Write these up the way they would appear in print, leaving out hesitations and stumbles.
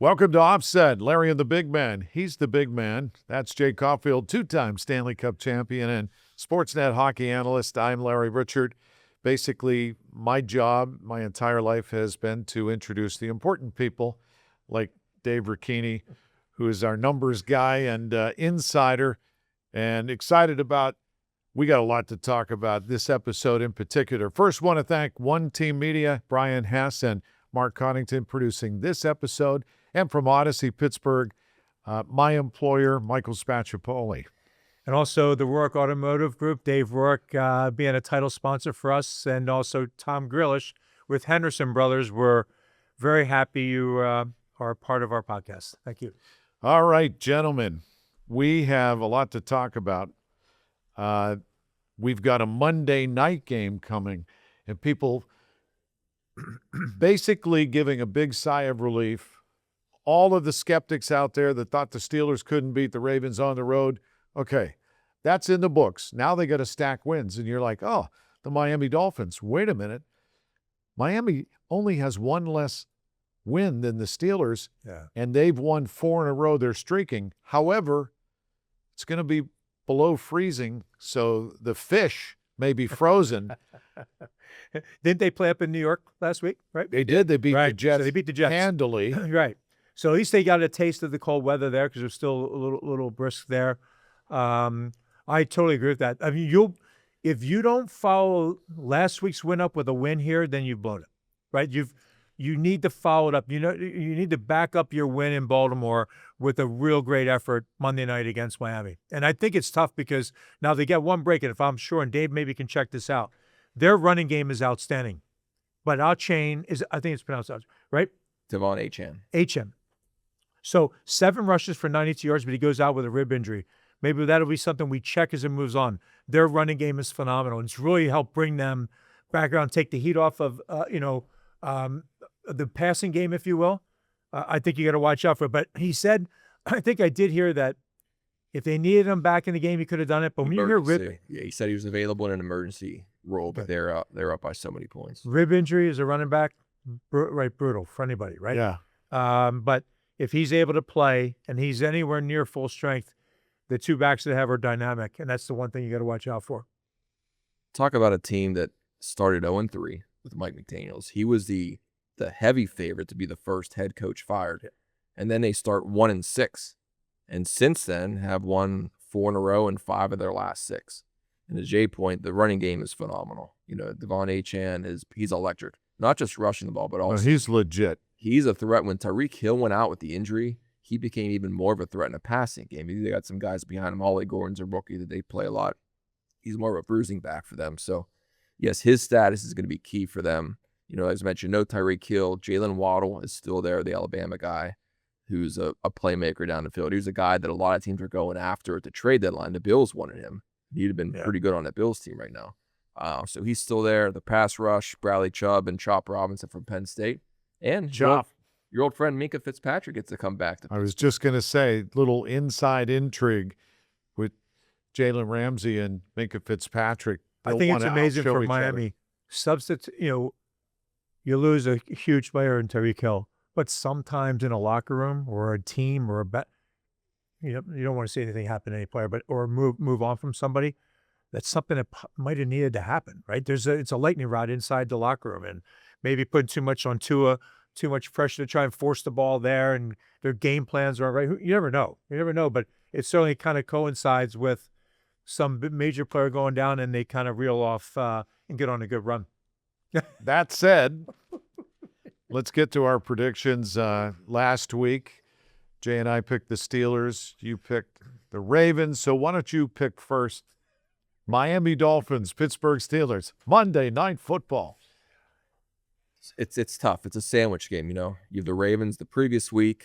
Welcome to Offset. Larry and the Big Man. He's the big man. That's Jay Caufield, two-time Stanley Cup champion and Sportsnet hockey analyst. I'm Larry Richert. Basically, my job, my entire life has been to introduce the important people like Dave Ricchini, who is our numbers guy and insider, and excited about, we got a lot to talk about this episode in particular. First, want to thank One Team Media, Brian Hess and Mark Connington producing this episode, and from Odyssey Pittsburgh, my employer, Michael Spacciapoli. And also the Rourke Automotive Group, Dave Rourke being a title sponsor for us, and also Tom Grillish with Henderson Brothers. We're very happy you are a part of our podcast. Thank you. All right, gentlemen, we have a lot to talk about. We've got a Monday night game coming, and people basically giving a big sigh of relief. All of the skeptics out there that thought the Steelers couldn't beat the Ravens on the road, okay, that's in the books. Now they got to stack wins, and you're like, oh, the Miami Dolphins. Wait a minute. Miami only has one less win than the Steelers, and they've won 4 in a row. They're streaking. However, it's going to be below freezing, so the fish may be frozen. Didn't they play up in New York last week, right? They did. They beat the Jets. So they beat the Jets handily. Right. So at least they got a taste of the cold weather there because it was still a little brisk there. I totally agree with that. I mean, if you don't follow last week's win up with a win here, then you've blown it, right? You need to follow it up. You need to back up your win in Baltimore with a real great effort Monday night against Miami. And I think it's tough because now they get one break, and if I'm sure, and Dave maybe can check this out, their running game is outstanding. But our chain is, I think it's pronounced out, right? Devon Achane. Achane. So 7 rushes for 92 yards, but he goes out with a rib injury. Maybe that'll be something we check as it moves on. Their running game is phenomenal. And it's really helped bring them back around, take the heat off of, the passing game, if you will. I think you got to watch out for it. But he said, I think I did hear that if they needed him back in the game, he could have done it. But when you hear rib, he said he was available in an emergency role, but they're up by so many points. Rib injury as a running back, brutal for anybody, right? Yeah. But if he's able to play and he's anywhere near full strength, the two backs that have are dynamic, and that's the one thing you got to watch out for. Talk about a team that started 0-3 with Mike McDaniels. He was the heavy favorite to be the first head coach fired, and then they start 1-6, and since then have won 4 in a row and 5 of their last 6. And to Jay's point, the running game is phenomenal. You know, Devon Achane he's electric, not just rushing the ball, but also he's legit. He's a threat. When Tyreek Hill went out with the injury, he became even more of a threat in a passing game. They got some guys behind him. Ollie Gordon's a rookie that they play a lot. He's more of a bruising back for them. So, yes, his status is going to be key for them. You know, as mentioned, no Tyreek Hill. Jalen Waddle is still there, the Alabama guy, who's a playmaker down the field. He's a guy that a lot of teams are going after at the trade deadline. The Bills wanted him. He'd have been pretty good on that Bills team right now. So he's still there. The pass rush, Bradley Chubb and Chop Robinson from Penn State. And your old friend Minkah Fitzpatrick gets to come back to Pittsburgh. I was just going to say, little inside intrigue with Jalen Ramsey and Minkah Fitzpatrick. I think it's amazing for Miami. You lose a huge player in Tyreek Hill, but sometimes in a locker room or a team or you don't want to see anything happen to any player, or move on from somebody. That's something that might have needed to happen, right? It's a lightning rod inside the locker room, and maybe putting too much on Tua, too much pressure to try and force the ball there, and their game plans aren't right. You never know, but it certainly kind of coincides with some major player going down, and they kind of reel off and get on a good run. That said, let's get to our predictions. Last week, Jay and I picked the Steelers. You picked the Ravens. So why don't you pick first? Miami Dolphins, Pittsburgh Steelers, Monday Night Football. It's tough. It's a sandwich game, you know. You have the Ravens the previous week.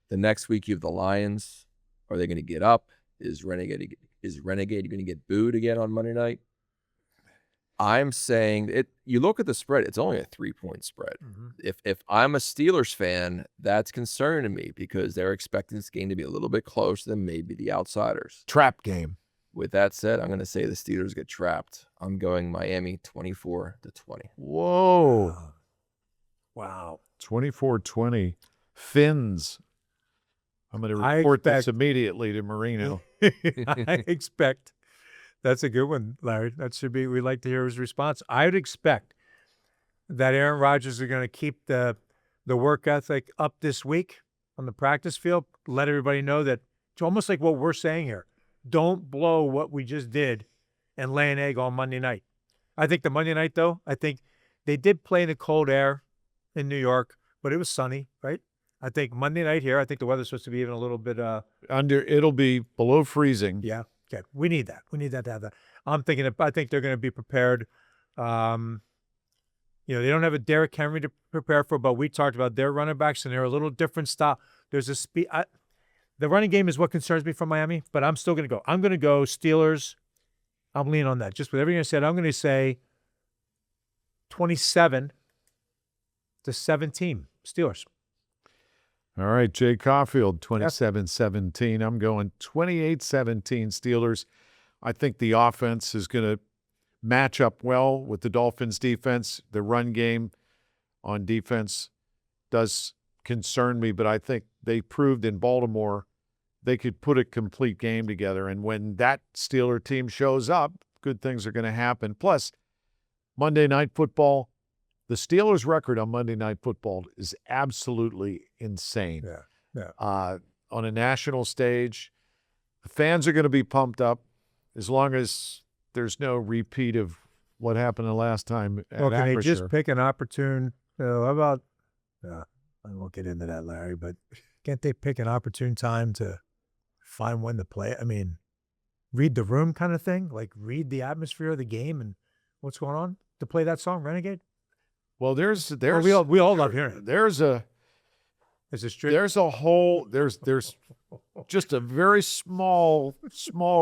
The next week you have the Lions. Are they going to get up? Is Renegade going to get booed again on Monday night? I'm saying it. You look at the spread; it's only a 3-point spread. Mm-hmm. If I'm a Steelers fan, that's concerning to me because they're expecting this game to be a little bit closer than maybe the outsiders. Trap game. With that said, I'm going to say the Steelers get trapped. I'm going Miami 24-20. Whoa! Wow. 24-20. Fins. I'm going to I report this expect- immediately to Marino. I expect that's a good one, Larry. That should be. We'd like to hear his response. I would expect that Aaron Rodgers is going to keep the work ethic up this week on the practice field. Let everybody know that it's almost like what we're saying here. Don't blow what we just did and lay an egg on Monday night. I think the Monday night, though, I think they did play in the cold air in New York, but it was sunny, right? I think Monday night here, I think the weather's supposed to be even a little bit It'll be below freezing. yeah. Okay. We need that. We need that to have that. I think they're going to be prepared. They don't have a Derrick Henry to prepare for, but we talked about their running backs and they're a little different style. There's a speed. The running game is what concerns me from Miami, but I'm still going to go. I'm going to go Steelers. I'm leaning on that. Just with everything I said, I'm going to say 27-17 Steelers. All right, Jay Caufield, 27-17. I'm going 28-17 Steelers. I think the offense is going to match up well with the Dolphins' defense. The run game on defense does concern me, but I think they proved in Baltimore they could put a complete game together. And when that Steeler team shows up, good things are going to happen. Plus, Monday Night Football, the Steelers' record on Monday Night Football is absolutely insane. Yeah. On a national stage, the fans are going to be pumped up as long as there's no repeat of what happened the last time at Well, can they just Acrisure. pick an opportune? How about? I won't get into that, Larry. But can't they pick an opportune time to find when to play? I mean, read the room kind of thing, like read the atmosphere of the game and what's going on to play that song, Renegade. Well, there's We all love hearing it. there's a whole there's just a very small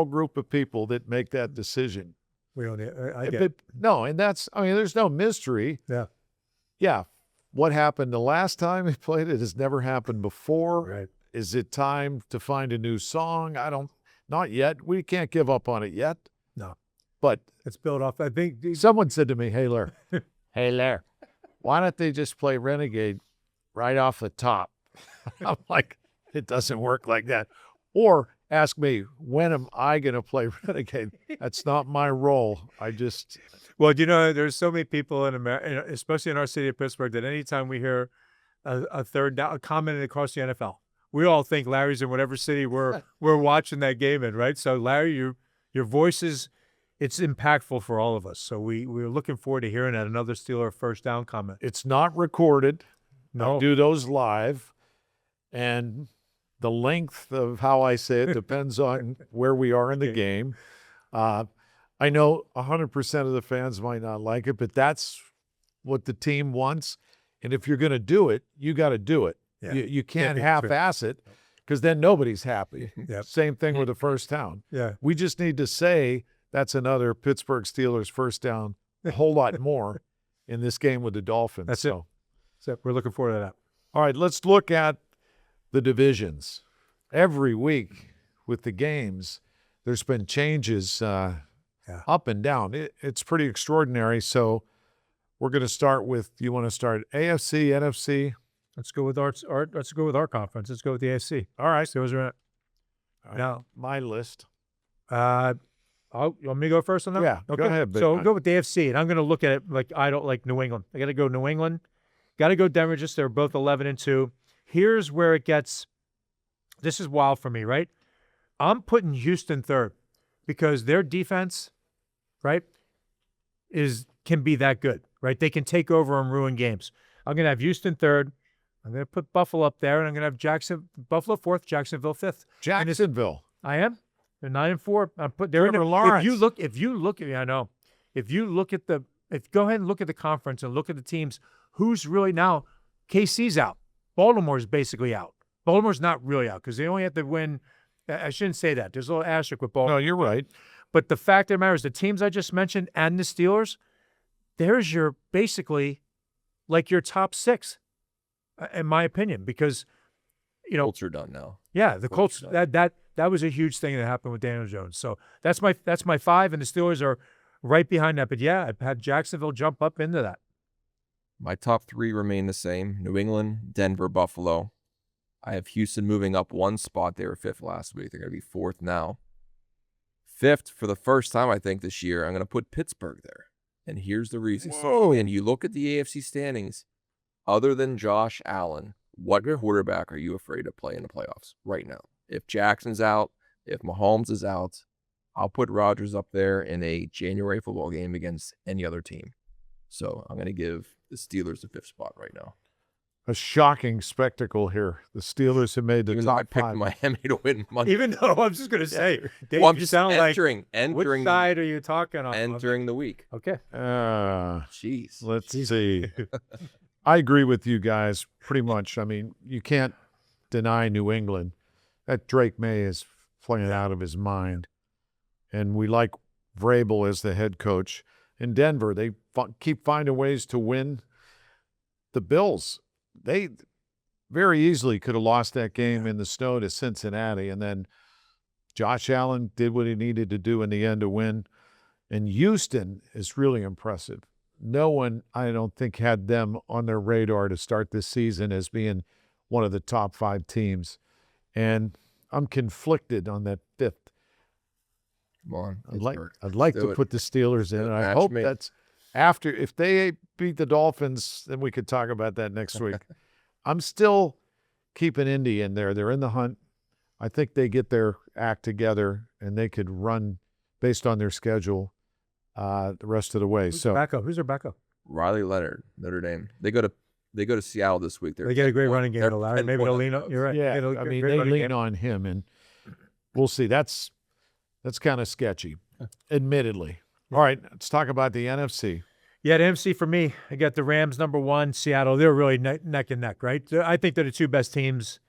group of people that make that decision. We don't. I get. No, and there's no mystery. Yeah. What happened the last time he played it has never happened before. Right. Is it time to find a new song? Not yet. We can't give up on it yet. No. But Let's build off. I think someone said to me, "Hey, Lair, why don't they just play Renegade right off the top?" I'm like, it doesn't work like that. Or ask me, when am I going to play Renegade? That's not my role. Well, there's so many people in America, especially in our city of Pittsburgh, that anytime we hear a third down commented across the NFL, we all think Larry's in whatever city we're watching that game in, right? So, Larry, your voice it's impactful for all of us. So we're looking forward to hearing that another Steeler first down comment. It's not recorded. No. I do those live, and the length of how I say it depends on where we are in the game. I know 100% of the fans might not like it, but that's what the team wants. And if you're going to do it, you got to do it. Yeah. You can't Yeah, half-ass it because then nobody's happy. Yep. Same thing with the first down. Yeah. We just need to say that's another Pittsburgh Steelers first down, a whole lot more in this game with the Dolphins. That's it. So we're looking forward to that. All right, let's look at the divisions. Every week with the games, there's been changes up and down. It's pretty extraordinary. So we're going to start with, you want to start AFC, NFC? Let's go with our conference. Let's go with the AFC. All right. So those are now my list. you want me to go first on that? Yeah, go ahead. So we'll go with the AFC, and I'm going to look at it like I don't like New England. I got to go New England. Got to go Denver. Just they're both 11-2. Here's where it gets. This is wild for me, right? I'm putting Houston third because their defense, right, can be that good, right? They can take over and ruin games. I'm going to have Houston third. I'm going to put Buffalo up there, and I'm going to have Buffalo fourth, Jacksonville fifth. Jacksonville. I am. They're 9-4. I'm put. They're in. Lawrence. If you look at me, I know. If you look at go ahead and look at the conference and look at the teams. Who's really now? KC's out. Baltimore's basically out. Baltimore's not really out because they only have to win. I shouldn't say that. There's a little asterisk with Baltimore. No, you're right. But the fact of the matter is, the teams I just mentioned and the Steelers, there's your basically like your top six, in my opinion, because Colts are done now. Yeah, the Colts. That was a huge thing that happened with Daniel Jones. So that's my five, and the Steelers are right behind that. But yeah, I've had Jacksonville jump up into that. My top three remain the same: New England, Denver, Buffalo. I have Houston moving up one spot. They were 5th last week. They're going to be 4th now. 5th for the first time, I think, this year. I'm going to put Pittsburgh there. And here's the reason. Whoa. And you look at the AFC standings, other than Josh Allen, what quarterback are you afraid to play in the playoffs right now? If Jackson's out, if Mahomes is out, I'll put Rodgers up there in a January football game against any other team. So I'm going to give the Steelers the 5th spot right now. A shocking spectacle here. The Steelers have made the Even though I top picked 5. Miami to win Monday. Even though I'm just going to say, Dave, Well, I'm you just sound entering which side are you talking on? entering the week. Okay. Jeez. Let's see. I agree with you guys pretty much. I mean, you can't deny New England. That Drake May is playing out of his mind. And we like Vrabel as the head coach. In Denver, they keep finding ways to win. The Bills, they very easily could have lost that game in the snow to Cincinnati. And then Josh Allen did what he needed to do in the end to win. And Houston is really impressive. No one, I don't think, had them on their radar to start this season as being one of the top 5 teams. And I'm conflicted on that 5th. Come on. I'd like to put the Steelers in. And I hope that's after. If they beat the Dolphins, then we could talk about that next week. I'm still keeping Indy in there. They're in the hunt. I think they get their act together and they could run based on their schedule the rest of the way. Who's their backup? Riley Leonard, Notre Dame. They go to Seattle this week. They get a great running game, Larry. Maybe they'll lean on. You're right. Yeah, I mean, they lean on him, and we'll see. That's kind of sketchy, admittedly. All right, let's talk about the NFC. Yeah, the NFC for me, I got the Rams number 1, Seattle. They're really neck and neck, right? I think they're the 2 best teams.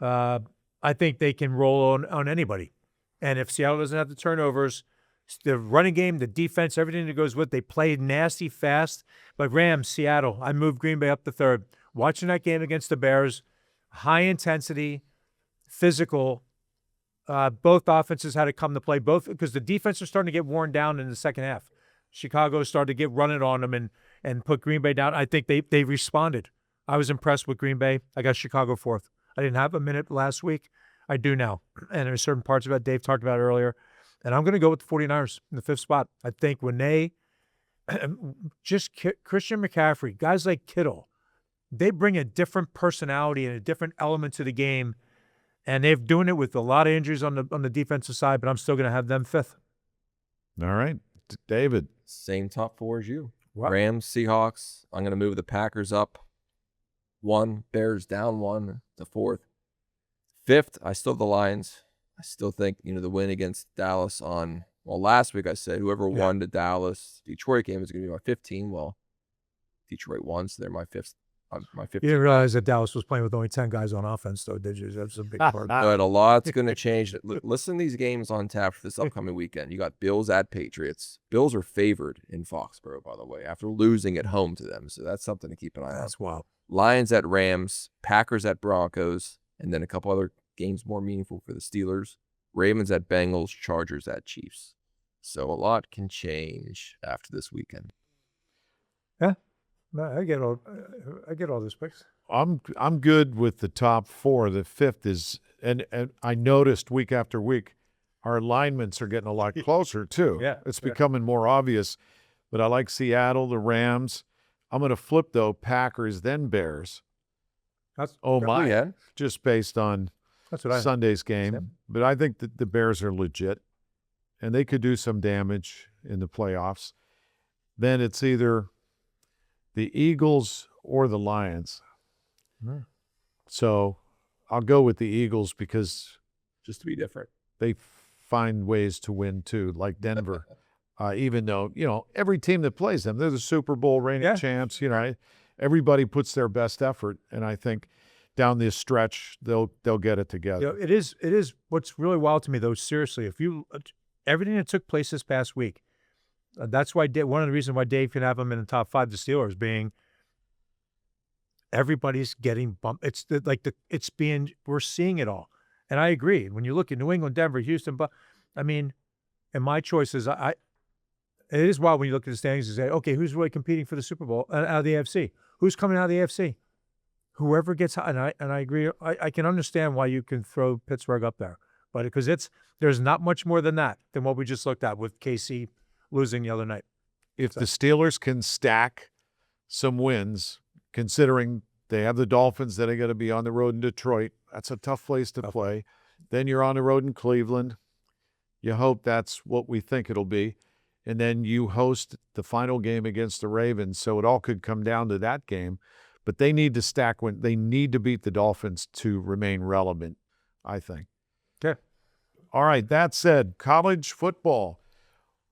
I think they can roll on anybody. And if Seattle doesn't have the turnovers, the running game, the defense, everything that goes with it, they play nasty fast. But Rams, Seattle, I moved Green Bay up to 3rd. Watching that game against the Bears, high intensity, physical. Both offenses had to come to play, both because the defense was starting to get worn down in the second half. Chicago started to get running on them and put Green Bay down. I think they responded. I was impressed with Green Bay. I got Chicago 4th. I didn't have a minute last week. I do now. And there's certain parts of that Dave talked about earlier. And I'm going to go with the 49ers in the 5th spot. I think when they Christian McCaffrey, guys like Kittle, they bring a different personality and a different element to the game. And they're doing it with a lot of injuries on the defensive side, but I'm still going to have them 5th. All right, David. Same top 4 as you. Wow. Rams, Seahawks. I'm going to move the Packers up 1, Bears down 1 to 4th. 5th, I still have the Lions. I still think, the win against Dallas last week I said whoever won the Dallas-Detroit game is going to be my 15. Well, Detroit won, so they're my 5th. My 15. You didn't realize that Dallas was playing with only 10 guys on offense, though, did you? That's a big part. But a lot's going to change. Listen to these games on tap for this upcoming weekend. You got Bills at Patriots. Bills are favored in Foxborough, by the way, after losing at home to them. So that's something to keep an eye on. That's wild. Lions at Rams, Packers at Broncos, and then a couple other games more meaningful for the Steelers. Ravens at Bengals, Chargers at Chiefs. So a lot can change after this weekend. Yeah. No, I get all those picks. I'm good with the top 4. The 5th is, and I noticed week after week, our alignments are getting a lot closer too. Yeah, it's becoming more obvious. But I like Seattle, the Rams. I'm going to flip though, Packers, then Bears. My! Just based on Sunday's game. Same. But I think that the Bears are legit, and they could do some damage in the playoffs. Then it's either the Eagles or the Lions. So I'll go with the Eagles because just to be different, they find ways to win too, like Denver. Even though, every team that plays them, they're the Super Bowl reigning champs. Everybody puts their best effort, and I think down this stretch they'll get it together. It is what's really wild to me though. Seriously, if you everything that took place this past week. That's why one of the reasons why Dave can have them in the top 5, the Steelers, being everybody's getting bumped. We're seeing it all. And I agree. When you look at New England, Denver, Houston, but I mean, and my choices, it is wild when you look at the standings and say, okay, who's really competing for the Super Bowl out of the AFC? Who's coming out of the AFC? whoever gets, and I agree, I can understand why you can throw Pittsburgh up there, but because there's not much more than what we just looked at with KC losing the other night. If the Steelers can stack some wins, considering they have the Dolphins that are going to be on the road in Detroit, that's a tough place to play. Then you're on the road in Cleveland. You hope that's what we think it'll be. And then you host the final game against the Ravens, so it all could come down to that game. But they need to stack win. They need to beat the Dolphins to remain relevant, I think. Okay. All right, that said, college football.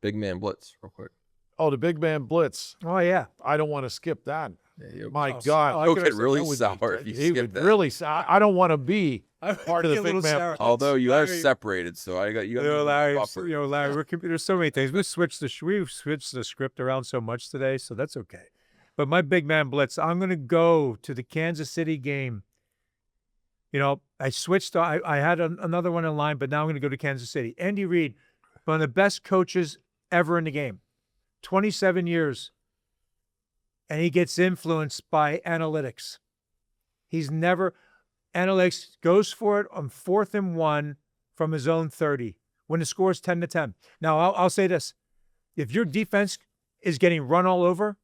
Big Man Blitz, real quick. Oh, the Big Man Blitz. Oh, yeah. I don't want to skip that. Yeah, My God. He'll get really sour if you He skip would that. really sour. I don't want to be part of the Big Man Blitz. Although you are separated, so I got you. Larry, there's so many things. We've switched the script around so much today, so that's okay. But my Big Man Blitz, I'm going to go to the Kansas City game. You know, I switched. I had another one in line, but now I'm going to go to Kansas City. Andy Reid, one of the best coaches ever in the game, 27 years, and he gets influenced by analytics. Analytics goes for it on 4th and 1 from his own 30 when the score is 10-10. Now, I'll say this. If your defense is getting run all over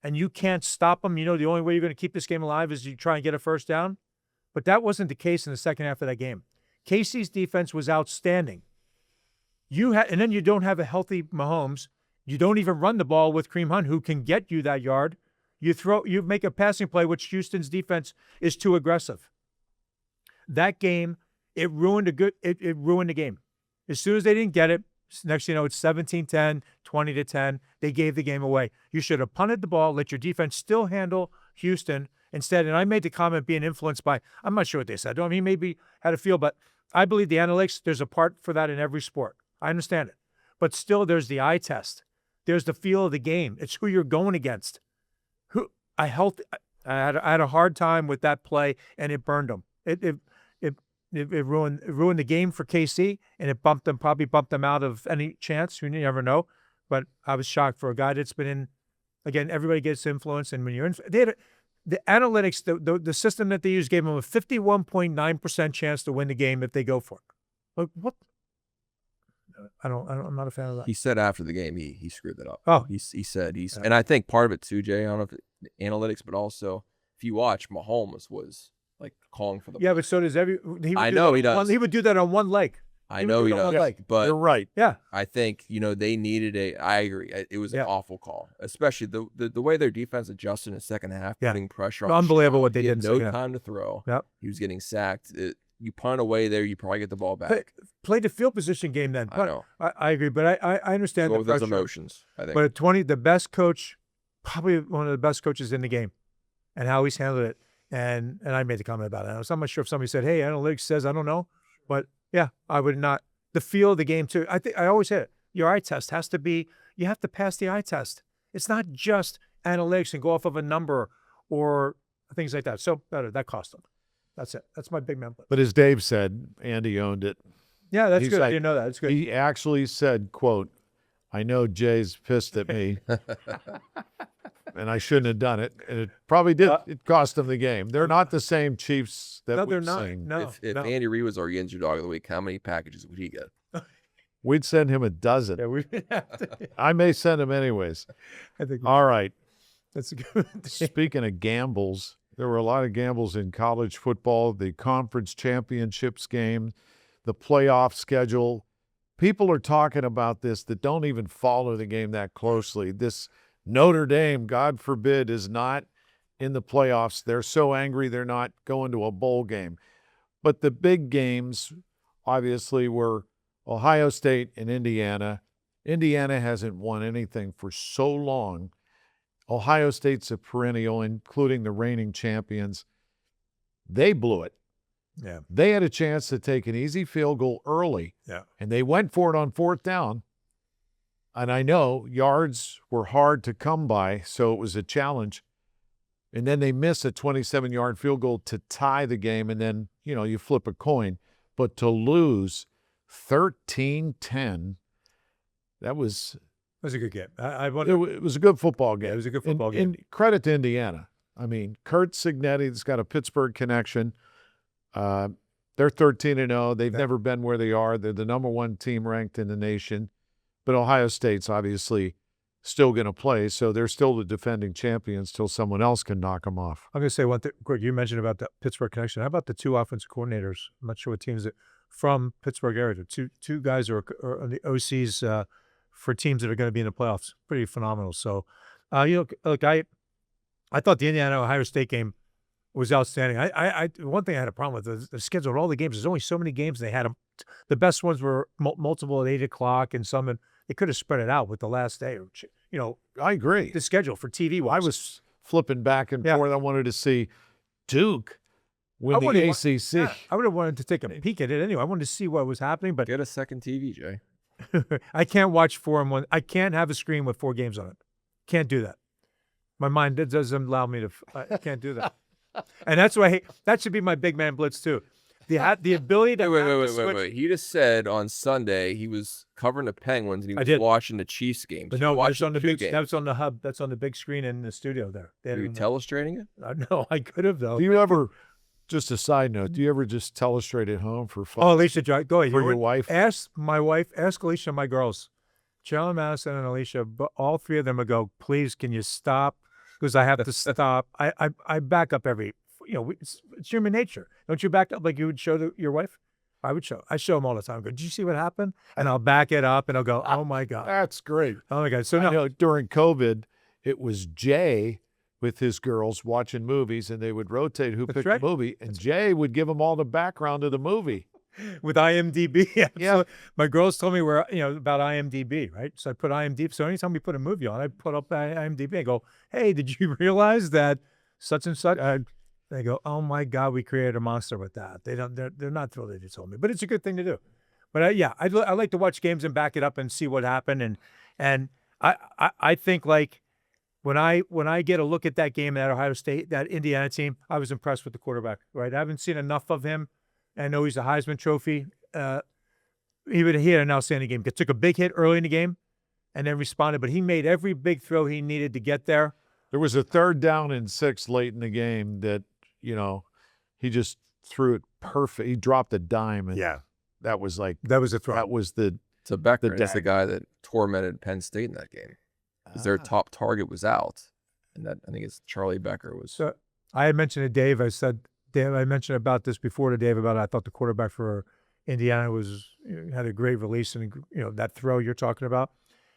and you can't stop them, you know the only way you're going to keep this game alive is you try and get a first down. But that wasn't the case in the second half of that game. KC's defense was outstanding. And then you don't have a healthy Mahomes. You don't even run the ball with Kareem Hunt, who can get you that yard. You make a passing play, which Houston's defense is too aggressive. That game, it ruined the game. As soon as they didn't get it, next thing you know, it's 17-10, 20-10. They gave the game away. You should have punted the ball, let your defense still handle Houston instead. And I made the comment being influenced by, I'm not sure what they said. I mean, maybe had a feel, but I believe the analytics, there's a part for that in every sport. I understand it. But still, there's the eye test. There's the feel of the game. It's who you're going against. I had a hard time with that play, and it burned them. It ruined the game for KC, and it probably bumped them out of any chance. You never know. But I was shocked for a guy that's been in. Again, everybody gets influence, and when you're in, the analytics, the system that they used gave them a 51.9% chance to win the game if they go for it. Like what? I'm not a fan of that. He said after the game he screwed that up. Oh, he said and I think part of it too, Jay. I don't know if analytics, but also if you watch, Mahomes was like calling for the. Yeah, but so does I know he does. He would do that on one leg. I know he does. But you're right. Yeah, I think they needed I agree. It was an awful call, especially the way their defense adjusted in the second half, putting pressure on. Unbelievable what they did. No time to throw. Yep. He was getting sacked. You punt away there, you probably get the ball back. Play the field position game then. I know. I agree, but I understand Go the with pressure. those emotions, I think. But at 20, the best coach, probably one of the best coaches in the game, and how he's handled it. And I made the comment about it. I'm not sure if somebody said, "Hey, analytics says," I don't know, but yeah, I would not. The feel of the game too. I think I always say it. Your eye test has to be. You have to pass the eye test. It's not just analytics and go off of a number or things like that. So that cost them. That's it. That's my Big Man Blitz. But as Dave said, Andy owned it. Yeah, that's He's good. like- I didn't know that. That's good. He actually said, quote, "I know Jay's pissed at me, and I shouldn't have done it." And it probably did. It cost them the game. They're not the same Chiefs that No, we've they're not. seen. No, if no. Andy Reid was our Yinzer dog of the week, how many packages would he get? We'd send him a dozen. Yeah, we. I may send him anyways. I think All right. that's a good. Speaking of gambles, there were a lot of gambles in college football, the conference championships game, the playoff schedule. People are talking about this that don't even follow the game that closely. This Notre Dame, God forbid, is not in the playoffs. They're so angry they're not going to a bowl game. But the big games, obviously, were Ohio State and Indiana. Indiana hasn't won anything for so long. Ohio State's a perennial, including the reigning champions. They blew it. Yeah. They had a chance to take an easy field goal early, and they went for it on 4th down. And I know yards were hard to come by, so it was a challenge. And then they miss a 27-yard field goal to tie the game, and then, you flip a coin. But to lose 13-10, that was It was a good game. it was a good football game. Yeah, it was a good football game. And credit to Indiana. I mean, Kurt Cignetti's got a Pittsburgh connection. They're 13-0. They've never been where they are. They're the number 1 team ranked in the nation. But Ohio State's obviously still going to play, so they're still the defending champions till someone else can knock them off. I'm going to say one thing. Greg, you mentioned about the Pittsburgh connection. How about the 2 offensive coordinators? I'm not sure what teams that from Pittsburgh area. Two guys are on the OCs for teams that are going to be in the playoffs. Pretty phenomenal. So, look, I thought the Indiana-Ohio State game was outstanding. One thing I had a problem with the schedule of all the games. There's only so many games. They had them. The best ones were multiple at 8 o'clock, and some they could have spread it out with the last day. I agree. The schedule for TV. I was flipping back and forth. I wanted to see Duke win the ACC. I would have wanted to take a peek at it anyway. I wanted to see what was happening, but get a second TV, Jay. I can't watch 4 in 1. I can't have a screen with 4 games on it. Can't do that. My mind doesn't allow me to. I can't do that. And that's why that should be my big man blitz too. The ability to wait. He just said on Sunday he was covering the Penguins and he was watching the Chiefs game. But no, that's on the big. That's on the hub. That's on the big screen in the studio there. Were you telestrating it? No, I could have though. Do you ever? Just a side note. Do you ever just telestrate at home for fun? Oh, Alicia, go ahead. For your wife? Ask my wife. Ask Alicia and my girls, Cheryl, Madison, and Alicia. But all 3 of them would go, please, can you stop? Because I have to stop. I back up every. It's human nature. Don't you back up like you would show your wife? I show them all the time. I go, did you see what happened? And I'll back it up and I'll go, oh my God. That's great. Oh my God. So now during COVID, it was Jay with his girls watching movies, and they would rotate who picked the movie, and Jay would give them all the background of the movie. With IMDb. Yeah. My girls told me about IMDb, right? So I put IMDb. So anytime we put a movie on, I put up IMDb and go, hey, did you realize that such and such? They go, oh my God, we created a monster with that. They're not thrilled that you told me, but it's a good thing to do. But I like to watch games and back it up and see what happened. And I think like when I get a look at that game at Ohio State, that Indiana team, I was impressed with the quarterback, right? I haven't seen enough of him. I know he's a Heisman Trophy. He had an outstanding game. He took a big hit early in the game and then responded, but he made every big throw he needed to get there. There was a 3rd down and 6 late in the game that, he just threw it perfect. He dropped a dime. And that was a throw. That was So Becker is the guy that tormented Penn State in that game. Because their top target was out. And that, I think it's Charlie Becker was. So I had mentioned to Dave, I mentioned about this before to Dave about it. I thought the quarterback for Indiana had a great release and that throw you're talking about.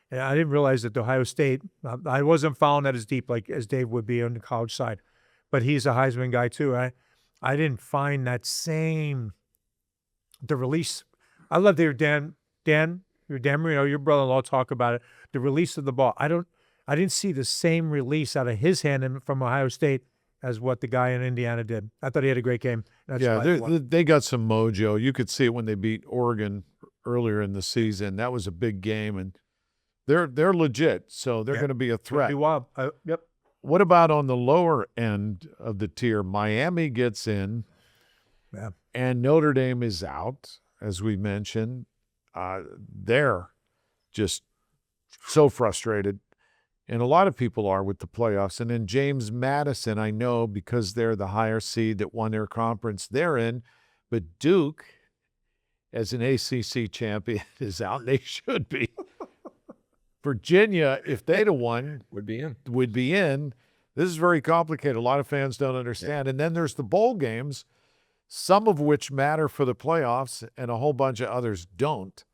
And I didn't realize that the Ohio State, I wasn't following that as deep as Dave would be on the college side. But he's a Heisman guy too. I didn't find that the release. I love to hear Dan Marino, your brother-in-law, talk about it. The release of the ball. I didn't see the same release out of his hand from Ohio State as what the guy in Indiana did. I thought he had a great game. They got some mojo. You could see it when they beat Oregon earlier in the season. That was a big game, and they're legit. So they're going to be a threat. Be wild. Yep. What about on the lower end of the tier? Miami gets in, and Notre Dame is out, as we mentioned. They're just so frustrated, and a lot of people are with the playoffs. And then James Madison, I know because they're the higher seed that won their conference, they're in. But Duke, as an ACC champion, is out. They should be. Virginia, if they'd have won, would be in. This is very complicated. A lot of fans don't understand. And then there's the bowl games, some of which matter for the playoffs, and a whole bunch of others don't.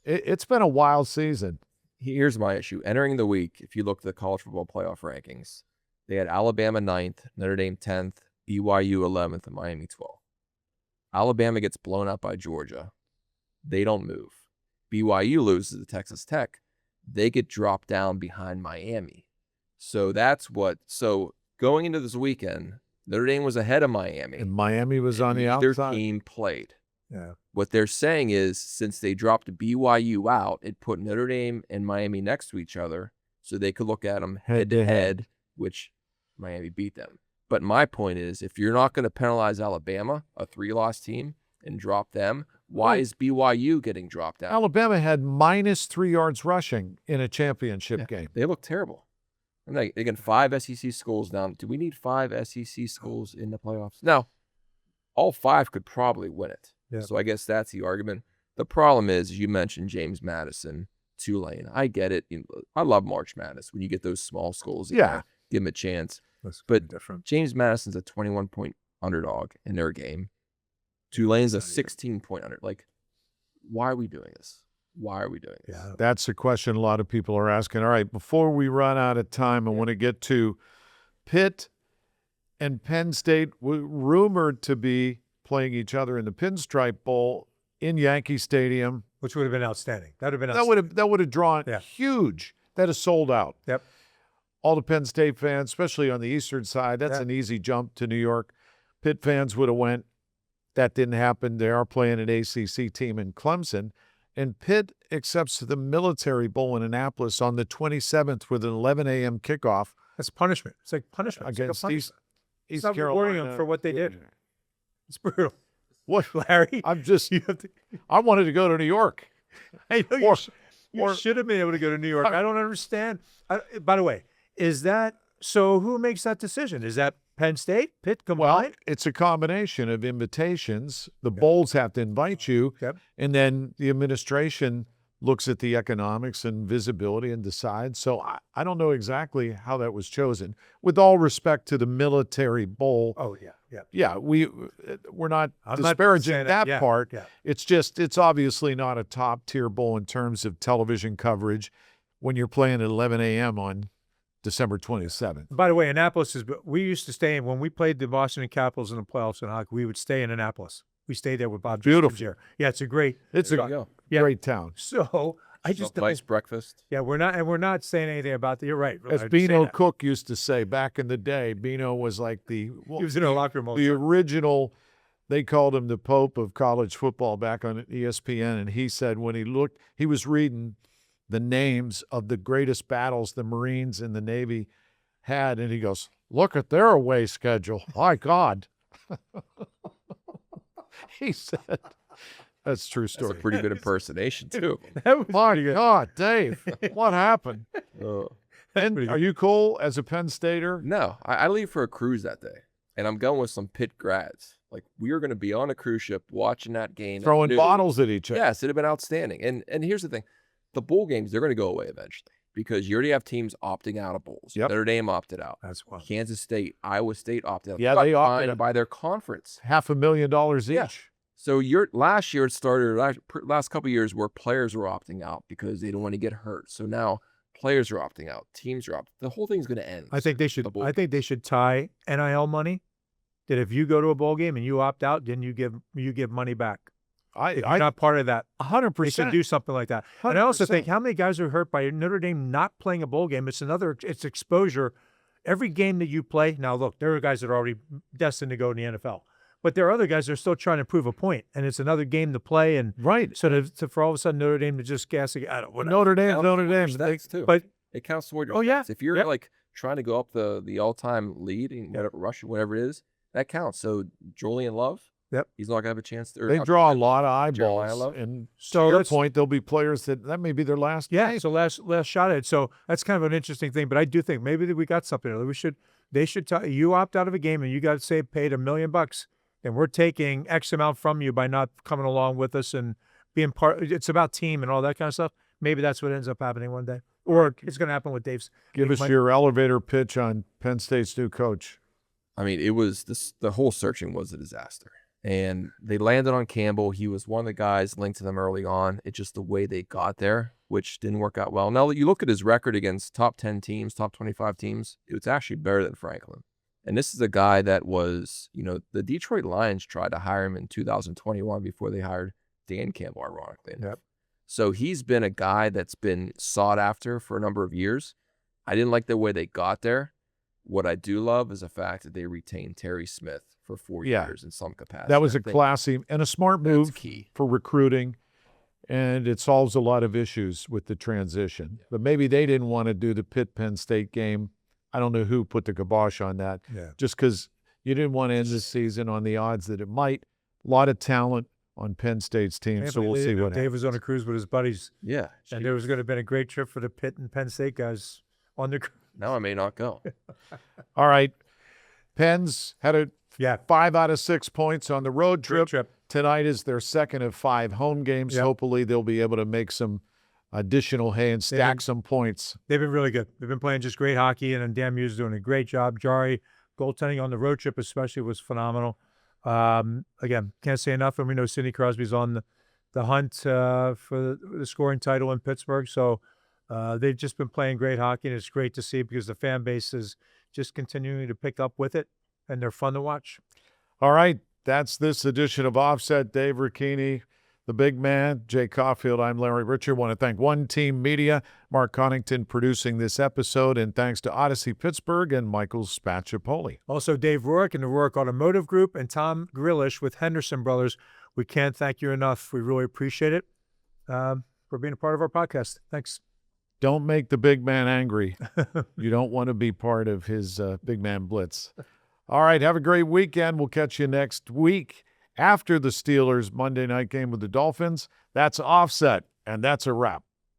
It's been a wild season. Here's my issue. Entering the week, if you look at the college football playoff rankings, they had Alabama 9th, Notre Dame 10th, BYU 11th, and Miami 12th. Alabama gets blown out by Georgia. They don't move. BYU loses to Texas Tech. They get dropped down behind Miami. So going into this weekend, Notre Dame was ahead of Miami. And Miami was on the outside. Their team played. Yeah. What they're saying is, since they dropped BYU out, it put Notre Dame and Miami next to each other so they could look at them head to head, which Miami beat them. But my point is, if you're not going to penalize Alabama, a 3-loss team, and drop them, why is BYU getting dropped out? Alabama had -3 yards rushing in a championship game. They look terrible. And like, again, 5 SEC schools now. Do we need 5 SEC schools in the playoffs? Now, all 5 could probably win it. Yeah. So I guess that's the argument. The problem is, you mentioned James Madison, Tulane. I get it. I love March Madness when you get those small schools. Yeah. Give them a chance. That's But different. James Madison's a 21-point underdog in their game. Tulane's a 16-point under. Like, why are we doing this? Why are we doing this? Yeah. That's a question a lot of people are asking. All right, before we run out of time, I want to get to Pitt and Penn State, rumored to be playing each other in the Pinstripe Bowl in Yankee Stadium. Which would have been outstanding. That would have been That would have drawn Yeah. huge. That is sold out. Yep. All the Penn State fans, especially on the eastern side, that's Yeah. an easy jump to New York. Pitt fans would have went. That didn't happen. They are playing an ACC team in Clemson. And Pitt accepts the Military Bowl in Annapolis on the 27th with an 11 a.m. kickoff That's punishment. It's like punishment. It's like a against punishment. East It's not Carolina. rewarding them for what they did. It's brutal. What? Larry, I'm just, you have to. I wanted to go to New York. I know Or- you should have been able to go to New York. I don't understand. By the way, is that so? Who makes that decision? Is that Penn State, Pitt Well, combined? it's a combination of invitations. The bowls have to invite you, Yep. and then the administration looks at the economics and visibility and decides. So I don't know exactly how that was chosen. With all respect to the Military Bowl, Oh yeah, yeah. yeah, we're not I'm not disparaging saying that yeah, part. Yeah. It's obviously not a top tier bowl in terms of television coverage when you're playing at 11 a.m. on December 27th. By the way, Annapolis is. We used to stay in when we played the Boston Capitals in the playoffs in hockey. We would stay in Annapolis. We stayed there with Bob. Beautiful. Jarry. Yeah, it's a great. It's There a you go. Yeah. great town. So I just Nice breakfast. Yeah, we're not saying anything about that. You're right. As I'd say Beano that. Cook used to say back in the day, Beano was like He was in a locker room. all the the time. original, they called him the Pope of college football back on ESPN. And he said when he was reading the names of the greatest battles the Marines and the Navy had. And he goes, look at their away schedule. My God. He said, that's a true That's a story. pretty good impersonation, too. That was My pretty good. God, Dave, what happened? Uh, And pretty are you cool as a Penn Stater? No, I leave for a cruise that day, and I'm going with some Pitt grads. Like, we are going to be on a cruise ship watching that game. at Throwing noon. bottles at each other. Yes, it'd have been outstanding. And here's the thing. The bowl games, they're going to go away eventually because you already have teams opting out of bowls. Yep. Notre Dame opted out. That's one. Kansas State, Iowa State opted out. Yeah, Got they opted fined out. by their conference. $500,000 each. Yeah. So last year it started, last couple of years where players were opting out because they didn't want to get hurt. So now players are opting out, teams are opting. The whole thing's going to end. I think they should. The bowl I think they should tie NIL money. That if you go to a bowl game and you opt out, then you give money back. If you're not part of that, 100%. they should do something like that. And I also think how many guys are hurt by Notre Dame not playing a bowl game? It's exposure. Every game that you play. Now look, there are guys that are already destined to go in the NFL, but there are other guys that are still trying to prove a point, and it's another game to play. And Right. so for all of a sudden Notre Dame to just gas again, I don't know. Notre Dame, Counts Notre towards Dame. stats, too. But It counts toward your Oh, yeah. stats. If you're Yep. like trying to go up the all-time lead in whatever Russia, whatever it is, that counts. So Julian Love, Yep. he's not gonna have a chance to. They draw a lot of Jeremiah eyeballs. Love. And So to your let's- point, there'll be players that may be their last yeah, game. so last shot at it. So that's kind of an interesting thing. But I do think maybe that we got something. They should tell you opt out of a game and you got to say paid $1 million, and we're taking X amount from you by not coming along with us and being part. It's about team and all that kind of stuff. Maybe that's what ends up happening one day, or it's going to happen with Dave's. Give us Mike- your elevator pitch on Penn State's new coach. I mean, it was the whole searching was a disaster. And they landed on Campbell. He was one of the guys linked to them early on. It's just the way they got there, which didn't work out well. Now, you look at his record against top 10 teams, top 25 teams, it's actually better than Franklin. And this is a guy that was, the Detroit Lions tried to hire him in 2021 before they hired Dan Campbell, ironically enough. Yep. So he's been a guy that's been sought after for a number of years. I didn't like the way they got there. What I do love is the fact that they retained Terry Smith for 4 Yeah. years in some capacity. That was I a think classy and a smart that's move key. for recruiting, and it solves a lot of issues with the transition. But maybe they didn't want to do the Pitt-Penn State game. I don't know who put the kibosh on that, Yeah. just because you didn't want to end the season on the odds that it might. A lot of talent on Penn State's team, so we'll see what Dave happens. was on a cruise with his buddies, Yeah. and there was going to have been a great trip for the Pitt and Penn State guys. on the. Now I may not go. All right. Penn's had a Yeah. 5 out of 6 points on the road Great trip. trip. Tonight is their second of 5 home games. Yep. Hopefully they'll be able to make some additional hay and stack been- some points. They've been really good. They've been playing just great hockey, and Dan Muse is doing a great job. Jarry, goaltending on the road trip especially was phenomenal. Again, can't say enough. And we know Sidney Crosby's on the hunt for the scoring title in Pittsburgh. So they've just been playing great hockey, and it's great to see because the fan base is just continuing to pick up with it, and they're fun to watch. All right. That's this edition of Offset. Dave Ricchini, the big man, Jay Caufield. I'm Larry Richert. Want to thank One Team Media, Mark Connington producing this episode, and thanks to Odyssey Pittsburgh and Michael Spacciapoli. Also, Dave Rourke and the Rourke Automotive Group and Tom Grillish with Henderson Brothers. We can't thank you enough. We really appreciate it for being a part of our podcast. Thanks. Don't make the big man angry. You don't want to be part of his big man blitz. All right, have a great weekend. We'll catch you next week after the Steelers' Monday night game with the Dolphins. That's Offset, and that's a wrap.